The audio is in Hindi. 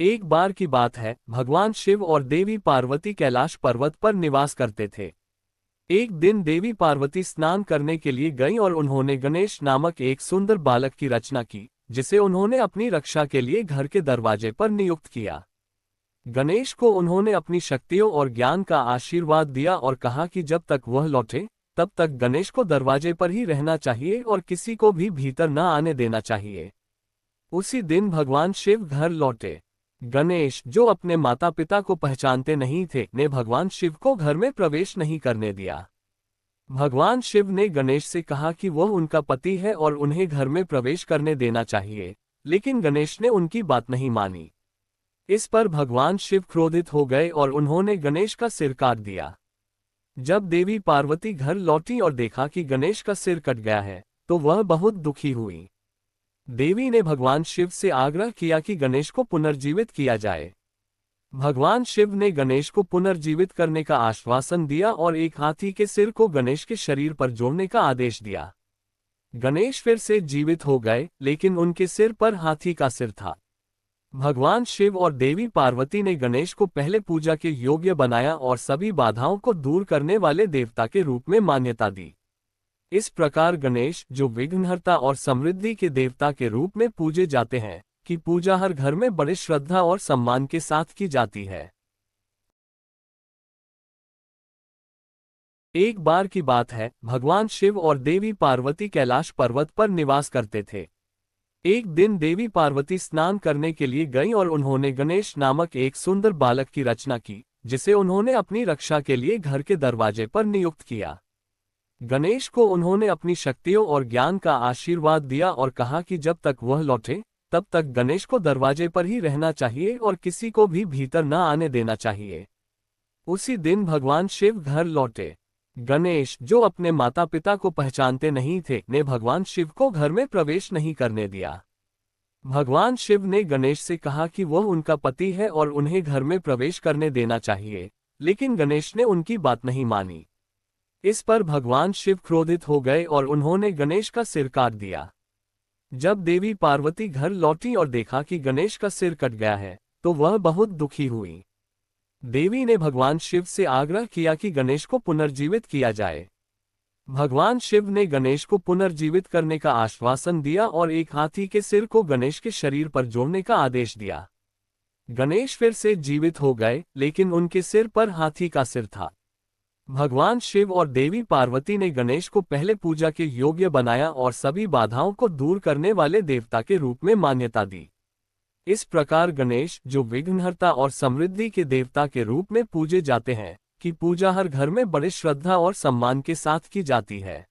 एक बार की बात है, भगवान शिव और देवी पार्वती कैलाश पर्वत पर निवास करते थे। एक दिन देवी पार्वती स्नान करने के लिए गईं और उन्होंने गणेश नामक एक सुंदर बालक की रचना की, जिसे उन्होंने अपनी रक्षा के लिए घर के दरवाजे पर नियुक्त किया। गणेश को उन्होंने अपनी शक्तियों और ज्ञान का आशीर्वाद दिया और कहा कि जब तक वह लौटे, तब तक गणेश को दरवाजे पर ही रहना चाहिए और किसी को भी भीतर न आने देना चाहिए। उसी दिन भगवान शिव घर लौटे। गणेश, जो अपने माता पिता को पहचानते नहीं थे, ने भगवान शिव को घर में प्रवेश नहीं करने दिया। भगवान शिव ने गणेश से कहा कि वह उनका पति है और उन्हें घर में प्रवेश करने देना चाहिए, लेकिन गणेश ने उनकी बात नहीं मानी। इस पर भगवान शिव क्रोधित हो गए और उन्होंने गणेश का सिर काट दिया। जब देवी पार्वती घर लौटी और देखा कि गणेश का सिर कट गया है, तो वह बहुत दुखी हुई। देवी ने भगवान शिव से आग्रह किया कि गणेश को पुनर्जीवित किया जाए। भगवान शिव ने गणेश को पुनर्जीवित करने का आश्वासन दिया और एक हाथी के सिर को गणेश के शरीर पर जोड़ने का आदेश दिया। गणेश फिर से जीवित हो गए, लेकिन उनके सिर पर हाथी का सिर था। भगवान शिव और देवी पार्वती ने गणेश को पहले पूजा के योग्य बनाया और सभी बाधाओं को दूर करने वाले देवता के रूप में मान्यता दी। इस प्रकार गणेश, जो विघ्नहर्ता और समृद्धि के देवता के रूप में पूजे जाते हैं, की पूजा हर घर में बड़े श्रद्धा और सम्मान के साथ की जाती है। एक बार की बात है, भगवान शिव और देवी पार्वती कैलाश पर्वत पर निवास करते थे। एक दिन देवी पार्वती स्नान करने के लिए गईं और उन्होंने गणेश नामक एक सुंदर बालक की रचना की, जिसे उन्होंने अपनी रक्षा के लिए घर के दरवाजे पर नियुक्त किया। गणेश को उन्होंने अपनी शक्तियों और ज्ञान का आशीर्वाद दिया और कहा कि जब तक वह लौटे, तब तक गणेश को दरवाजे पर ही रहना चाहिए और किसी को भी भीतर न आने देना चाहिए। उसी दिन भगवान शिव घर लौटे। गणेश, जो अपने माता पिता को पहचानते नहीं थे, ने भगवान शिव को घर में प्रवेश नहीं करने दिया। भगवान शिव ने गणेश से कहा कि वह उनका पति है और उन्हें घर में प्रवेश करने देना चाहिए, लेकिन गणेश ने उनकी बात नहीं मानी। इस पर भगवान शिव क्रोधित हो गए और उन्होंने गणेश का सिर काट दिया। जब देवी पार्वती घर लौटी और देखा कि गणेश का सिर कट गया है, तो वह बहुत दुखी हुई। देवी ने भगवान शिव से आग्रह किया कि गणेश को पुनर्जीवित किया जाए। भगवान शिव ने गणेश को पुनर्जीवित करने का आश्वासन दिया और एक हाथी के सिर को गणेश के शरीर पर जोड़ने का आदेश दिया। गणेश फिर से जीवित हो गए, लेकिन उनके सिर पर हाथी का सिर था। भगवान शिव और देवी पार्वती ने गणेश को पहले पूजा के योग्य बनाया और सभी बाधाओं को दूर करने वाले देवता के रूप में मान्यता दी। इस प्रकार गणेश, जो विघ्नहर्ता और समृद्धि के देवता के रूप में पूजे जाते हैं, की पूजा हर घर में बड़े श्रद्धा और सम्मान के साथ की जाती है।